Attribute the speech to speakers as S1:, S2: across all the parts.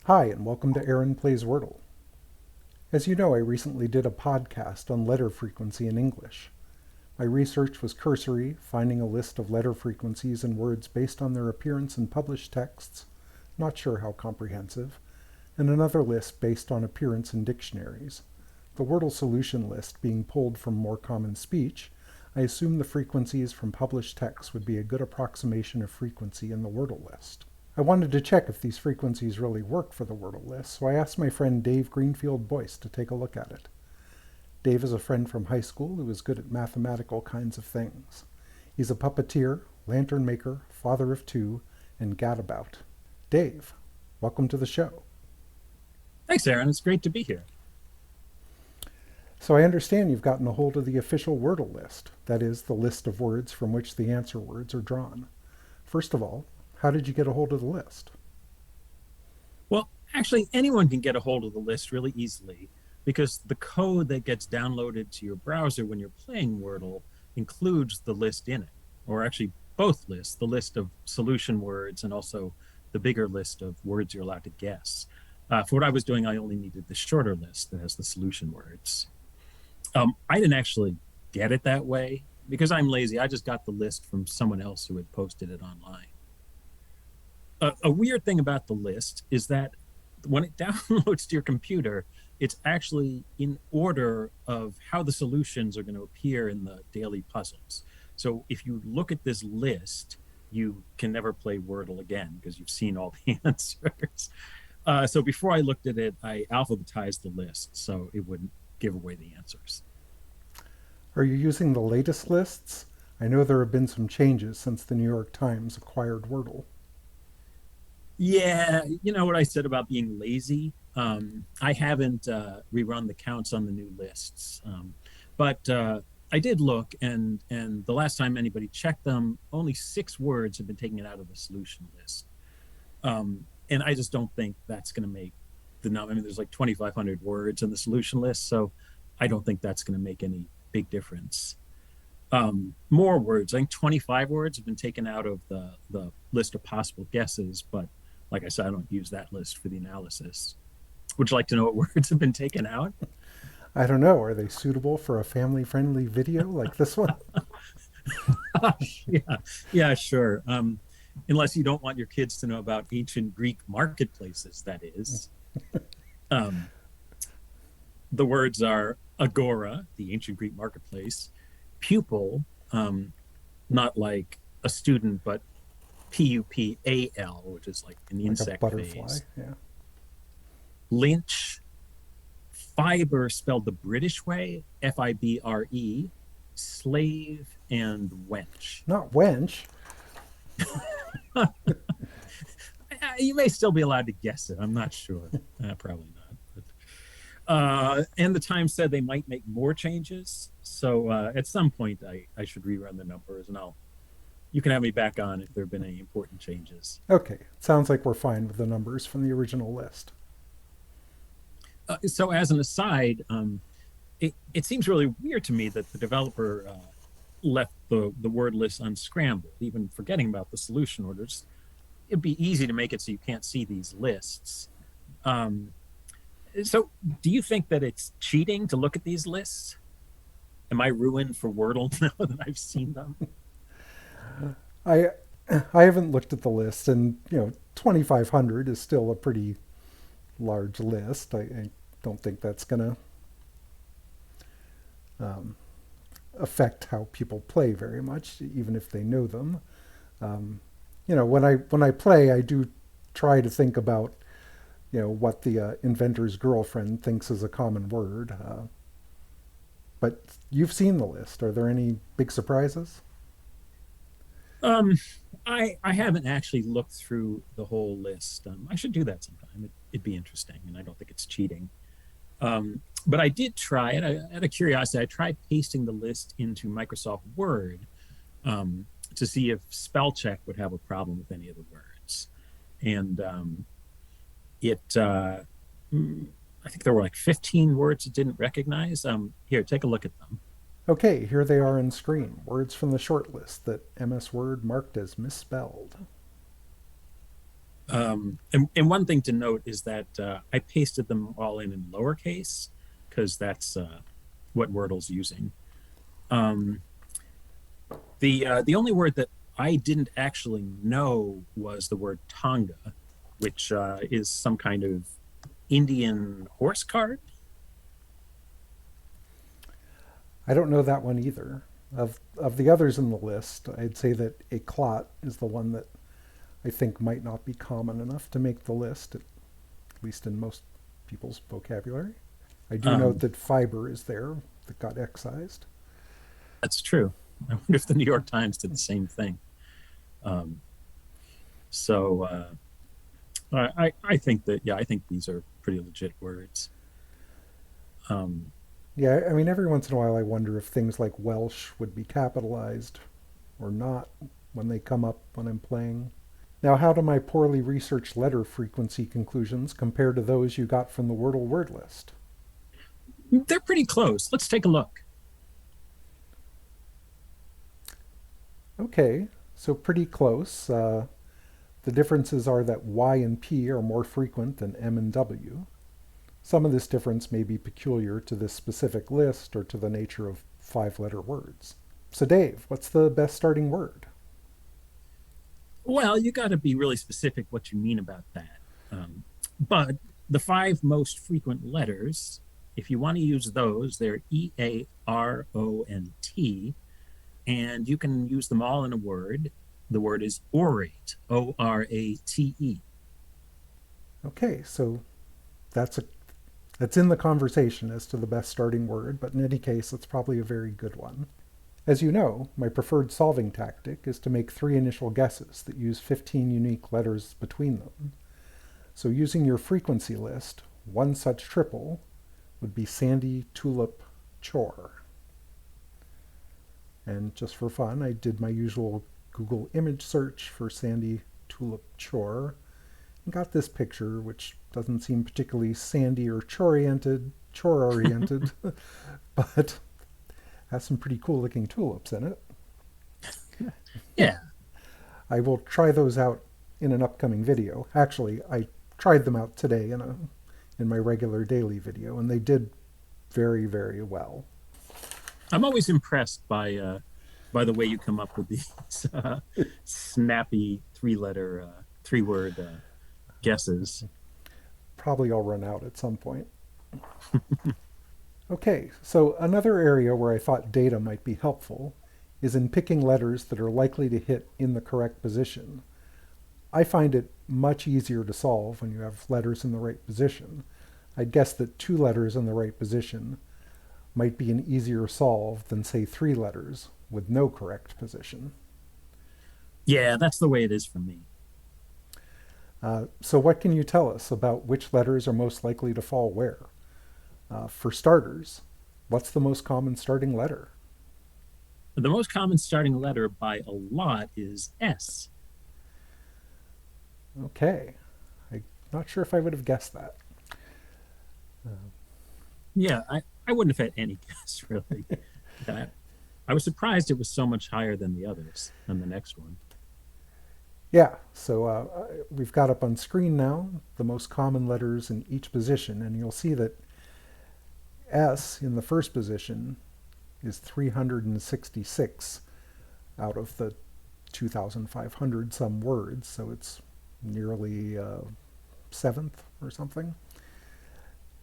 S1: Hi, and welcome to Aaron Plays Wordle. As you know, I recently did a podcast on letter frequency in English. My research was cursory, finding a list of letter frequencies in words based on their appearance in published texts, not sure how comprehensive, and another list based on appearance in dictionaries. The Wordle solution list being pulled from more common speech, I assumed the frequencies from published texts would be a good approximation of frequency in the Wordle list. I wanted to check if these frequencies really worked for the Wordle list, so I asked my friend Dave Greenfieldboyce to take a look at it. Dave is a friend from high school who is good at mathematical kinds of things. He's a puppeteer, lantern maker, father of two, and gadabout. Dave, welcome to the show.
S2: Thanks, Aaron. It's great to be here.
S1: So I understand you've gotten a hold of the official Wordle list, that is, the list of words from which the answer words are drawn. First of all, how did you get a hold of the list?
S2: Well, actually, anyone can get a hold of the list really easily because the code that gets downloaded to your browser when you're playing Wordle includes the list in it, or actually both lists, the list of solution words and also the bigger list of words you're allowed to guess. For what I was doing, I only needed the shorter list that has the solution words. I didn't actually get it that way because I'm lazy. I just got the list from someone else who had posted it online. A weird thing about the list is that when it downloads to your computer, it's actually in order of how the solutions are going to appear in the daily puzzles. So if you look at this list, you can never play Wordle again because you've seen all the answers. So before I looked at it, I alphabetized the list so it wouldn't give away the answers.
S1: Are you using the latest lists? I know there have been some changes since the New York Times acquired Wordle.
S2: Yeah, you know what I said about being lazy? I haven't rerun the counts on the new lists, but I did look, and the last time anybody checked them, only 6 words have been taken out of the solution list, and I just don't think that's going to make the number. I mean, there's like 2,500 words in the solution list, so I don't think that's going to make any big difference. More words, I think 25 words have been taken out of the list of possible guesses, but like I said, I don't use that list for the analysis. Would you like to know what words have been taken out?
S1: I don't know, are they suitable for a family-friendly video like this one?
S2: Yeah, yeah, sure. Unless you don't want your kids to know about ancient Greek marketplaces, that is. Um, the words are agora, the ancient Greek marketplace, pupil, not like a student, but pupal, which is like an
S1: Like a
S2: insect
S1: butterfly,
S2: phase.
S1: yeah.
S2: Lynch, fiber spelled the British way, fibre, slave, and wench.
S1: Not wench.
S2: You may still be allowed to guess it. I'm not sure. Probably not. And the Times said they might make more changes. So at some point, I should rerun the numbers, and you can have me back on if there have been any important changes.
S1: Okay, sounds like we're fine with the numbers from the original list.
S2: So as an aside, it seems really weird to me that the developer left the word list unscrambled, even forgetting about the solution orders. It'd be easy to make it so you can't see these lists. Um, so do you think that it's cheating to look at these lists? Am I ruined for Wordle now that I've seen them?
S1: I I haven't looked at the list, and 2,500 is still a pretty large list. I don't think that's gonna um, affect how people play very much, even if they know them. Um, when I play, I do try to think about what the inventor's girlfriend thinks is a common word. But you've seen the list. Are there any big surprises?
S2: Um, I haven't actually looked through the whole list. I should do that sometime. It'd be interesting, and I don't think it's cheating. But I did try it. Out of curiosity, I tried pasting the list into Microsoft Word to see if spell check would have a problem with any of the words, and it. I think there were like 15 words it didn't recognize. Here, take a look at them.
S1: Okay, here they are on screen. Words from the short list that MS Word marked as misspelled.
S2: And one thing to note is that I pasted them all in lowercase because that's what Wordle's using. Um, the only word that I didn't actually know was the word Tonga, which is some kind of Indian horse card.
S1: I don't know that one either. Of the others in the list, I'd say that a clot is the one that I think might not be common enough to make the list, at least in most people's vocabulary. I do note
S2: Um,
S1: that fiber is there that got excised.
S2: that's true. I wonder if the New York Times did the same thing. Um, so I think that yeah, I think these are pretty legit words. Um,
S1: Yeah, I mean, every once in a while I wonder if things like Welsh would be capitalized or not when they come up when I'm playing. Now, how do my poorly researched letter frequency conclusions compare to those you got from the Wordle word list?
S2: they're pretty close. Let's take a look.
S1: Okay, so pretty close. The differences are that Y and P are more frequent than M and W. Some of this difference may be peculiar to this specific list or to the nature of five-letter words. So Dave, what's the best starting word?
S2: Well, you got to be really specific what you mean about that. But the five most frequent letters, if you want to use those, they're E, A, R, O, and T, and you can use them all in a word. The word is orate, O-R-A-T-E.
S1: Okay, so that's a that's in the conversation as to the best starting word, but in any case, it's probably a very good one. As you know, my preferred solving tactic is to make three initial guesses that use 15 unique letters between them. So using your frequency list, one such triple would be Sandy Tulip Chore. And just for fun, I did my usual Google image search for Sandy Tulip Chore and got this picture, which doesn't seem particularly sandy or chore-oriented, but has some pretty cool looking tulips in it.
S2: Yeah.
S1: I will try those out in an upcoming video. Actually, I tried them out today in my regular daily video, and they did very, very well.
S2: I'm always impressed by the way you come up with these snappy three word guesses.
S1: Probably I'll run out at some point. Okay, so another area where I thought data might be helpful is in picking letters that are likely to hit in the correct position. I find it much easier to solve when you have letters in the right position. I'd guess that two letters in the right position might be an easier solve than, say, three letters with no correct position.
S2: Yeah, that's the way it is for me.
S1: So what can you tell us about which letters are most likely to fall where? For starters, what's the most common starting letter?
S2: The most common starting letter by a lot is S.
S1: Okay, I'm not sure if I would have guessed that.
S2: Yeah, I wouldn't have had any guess really. I, I was surprised it was so much higher than the others, than the next one.
S1: Yeah, so we've got up on screen now the most common letters in each position, and you'll see that S in the first position is 366 out of the 2,500 some words, so it's nearly seventh or something.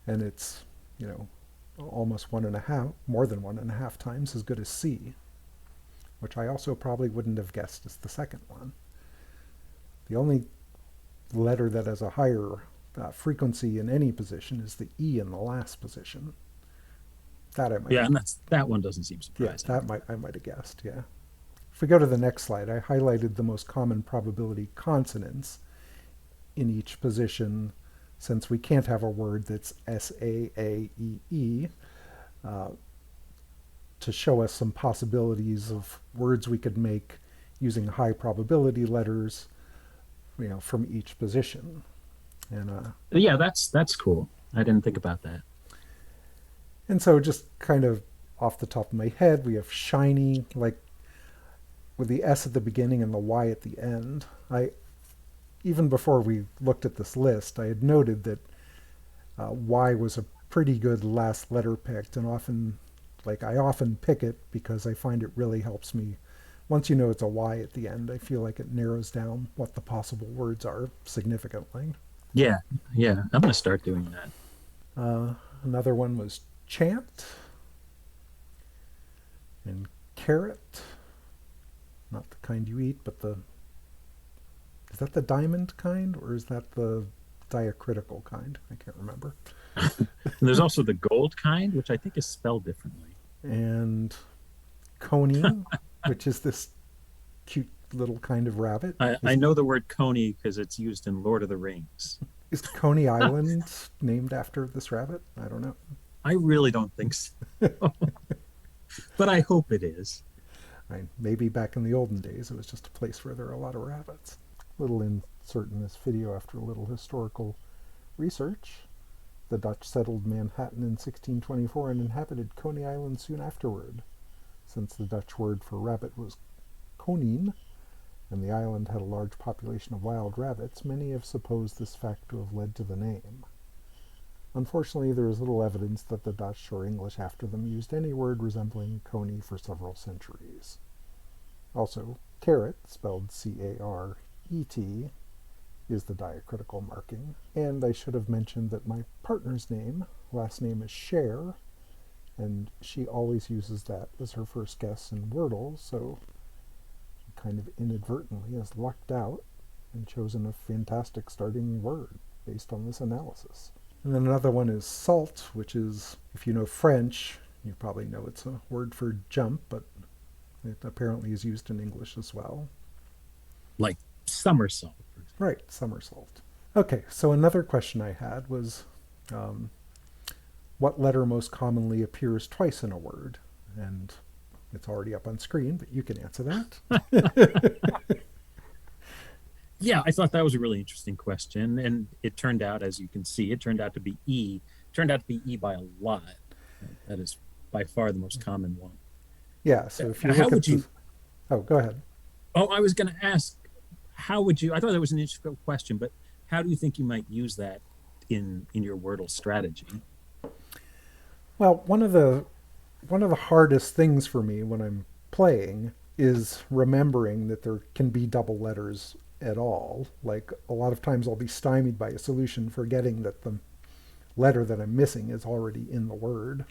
S1: And it's, you know, almost one and a half, more than one and a half times as good as C, which I also probably wouldn't have guessed as the second one. The only letter that has a higher frequency in any position is the E in the last position. That I might
S2: Yeah,
S1: have,
S2: and that one doesn't seem
S1: yeah,
S2: surprising.
S1: that might I might have guessed. Yeah. If we go to the next slide, I highlighted the most common probability consonants in each position, since we can't have a word that's S-A-A-E-E, uh, to show us some possibilities of words we could make using high probability letters, you know, from each position. And
S2: Yeah, that's cool. I didn't think about that.
S1: and so just kind of off the top of my head, we have shiny, like with the S at the beginning and the Y at the end. even before we looked at this list, I had noted that Y was a pretty good last letter picked, and I often pick it because I find it really helps me. Once you know it's a Y at the end, I feel like it narrows down what the possible words are significantly.
S2: Yeah, yeah. I'm going to start doing that.
S1: Another one was chant and carrot. Not the kind you eat, but the. Is that the diamond kind, or is that the diacritical kind? I can't remember.
S2: And there's also the gold kind, which I think is spelled differently.
S1: And coney, which is this cute little kind of rabbit.
S2: I know the word coney because it's used in Lord of the Rings.
S1: Is Coney Island named after this rabbit? I don't know.
S2: I really don't think so, but I hope it is.
S1: Maybe back in the olden days it was just a place where there are a lot of rabbits. Little insert in this video after a little historical research. The Dutch settled Manhattan in 1624 and inhabited Coney Island soon afterward. Since the Dutch word for rabbit was konijn, and the island had a large population of wild rabbits, many have supposed this fact to have led to the name. Unfortunately, there is little evidence that the Dutch or English after them used any word resembling coney for several centuries. Also, carrot, spelled C-A-R-E-T, is the diacritical marking. And I should have mentioned that my partner's last name is Cher, and she always uses that as her first guess in Wordle, so she kind of inadvertently has lucked out and chosen a fantastic starting word based on this analysis. And then another one is salt, which is, if you know French, you probably know it's a word for jump, but it apparently is used in English as well.
S2: Like somersault.
S1: Right, somersault. Okay, so another question I had was, what letter most commonly appears twice in a word? And it's already up on screen, but you can answer that.
S2: Yeah, I thought that was a really interesting question, and it turned out, as you can see, it turned out to be E. It turned out to be E by a lot. That is by far the most common one.
S1: Yeah, so if you
S2: How
S1: look
S2: would
S1: at
S2: you?
S1: Oh, go ahead.
S2: Oh, I was going to ask, how would you? I thought that was an interesting question, but how do you think you might use that in your Wordle strategy?
S1: Well, one of the hardest things for me when I'm playing is remembering that there can be double letters at all. Like a lot of times I'll be stymied by a solution forgetting that the letter that I'm missing is already in the word.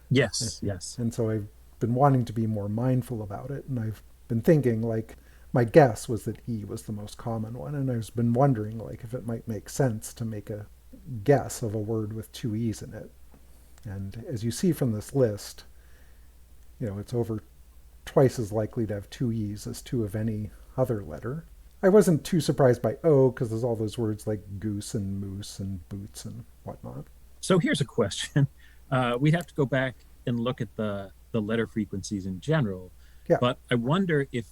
S2: Yes, yes.
S1: And so I've been wanting to be more mindful about it, and I've been thinking like my guess was that E was the most common one, and I've been wondering like if it might make sense to make a guess of a word with two E's in it. And as you see from this list, it's over twice as likely to have two E's as two of any other letter. I wasn't too surprised by O because there's all those words like goose and moose and boots and whatnot.
S2: So here's a question. We'd have to go back and look at the letter frequencies in general,
S1: Yeah,
S2: but I wonder if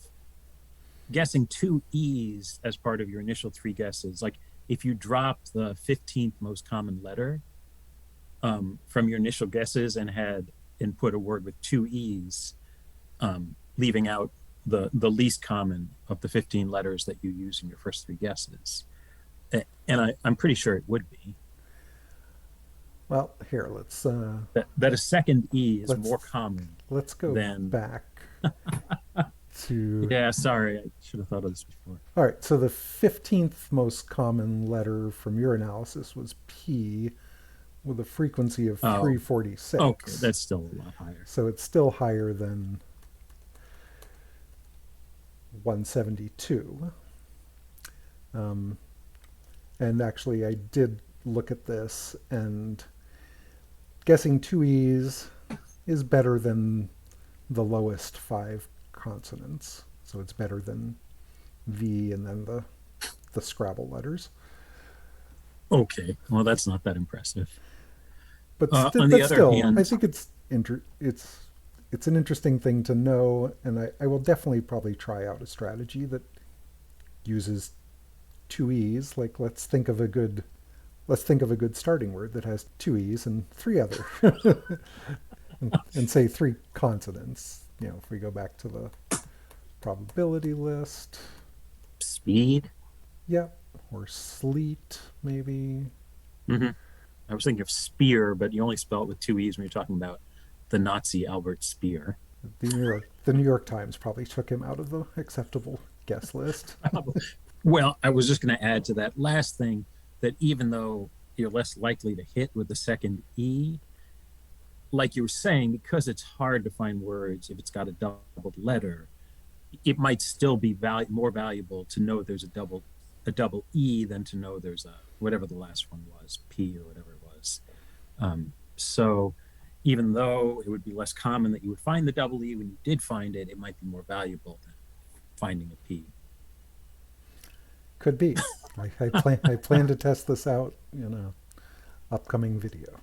S2: guessing two E's as part of your initial three guesses, like if you dropped the 15th most common letter from your initial guesses and had input a word with two E's, leaving out the least common of the 15 letters that you use in your first three guesses. And I'm pretty sure it would be.
S1: well, here, let's
S2: That a second E is more common
S1: go
S2: than.
S1: back to.
S2: Yeah, sorry, I should have thought of this before.
S1: All right, so the 15th most common letter from your analysis was P with a frequency of
S2: Oh,
S1: 346.
S2: okay, that's still a lot higher.
S1: So it's still higher than 172. And actually, I did look at this, and guessing two E's is better than the lowest five consonants. So it's better than V and then the Scrabble letters.
S2: Okay, well, that's not that impressive.
S1: But,
S2: On the
S1: but
S2: other
S1: still,
S2: hand,
S1: I think it's an interesting thing to know, and I will definitely probably try out a strategy that uses two E's. Like let's think of a good starting word that has two E's and three other and say three consonants. If we go back to the probability list.
S2: speed.
S1: Yeah, or sleet, maybe.
S2: Hmm. I was thinking of spear, but you only spell it with two e's when you're talking about the Nazi Albert Speer.
S1: The New York Times probably took him out of the acceptable guess list.
S2: Well, I was just going to add to that last thing that even though you're less likely to hit with the second E, like you were saying, because it's hard to find words if it's got a doubled letter, it might still be more valuable to know there's a double E than to know there's a whatever the last one was, P or whatever it was. So even though it would be less common that you would find the double E, when you did find it, it might be more valuable than finding a P.
S1: Could be. I plan to test this out in a upcoming video.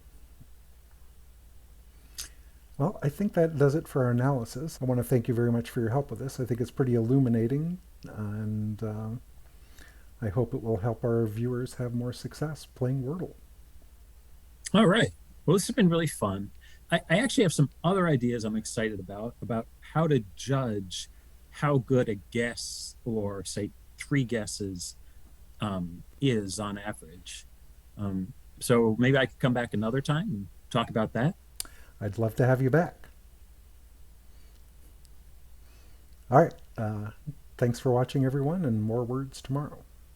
S1: Well, I think that does it for our analysis. I want to thank you very much for your help with this. I think it's pretty illuminating, and I hope it will help our viewers have more success playing Wordle.
S2: All right. Well, this has been really fun. I actually have some other ideas I'm excited about how to judge how good a guess or, say, three guesses is on average. So maybe I could come back another time and talk about that.
S1: I'd love to have you back. All right. Thanks for watching, everyone, and more words tomorrow.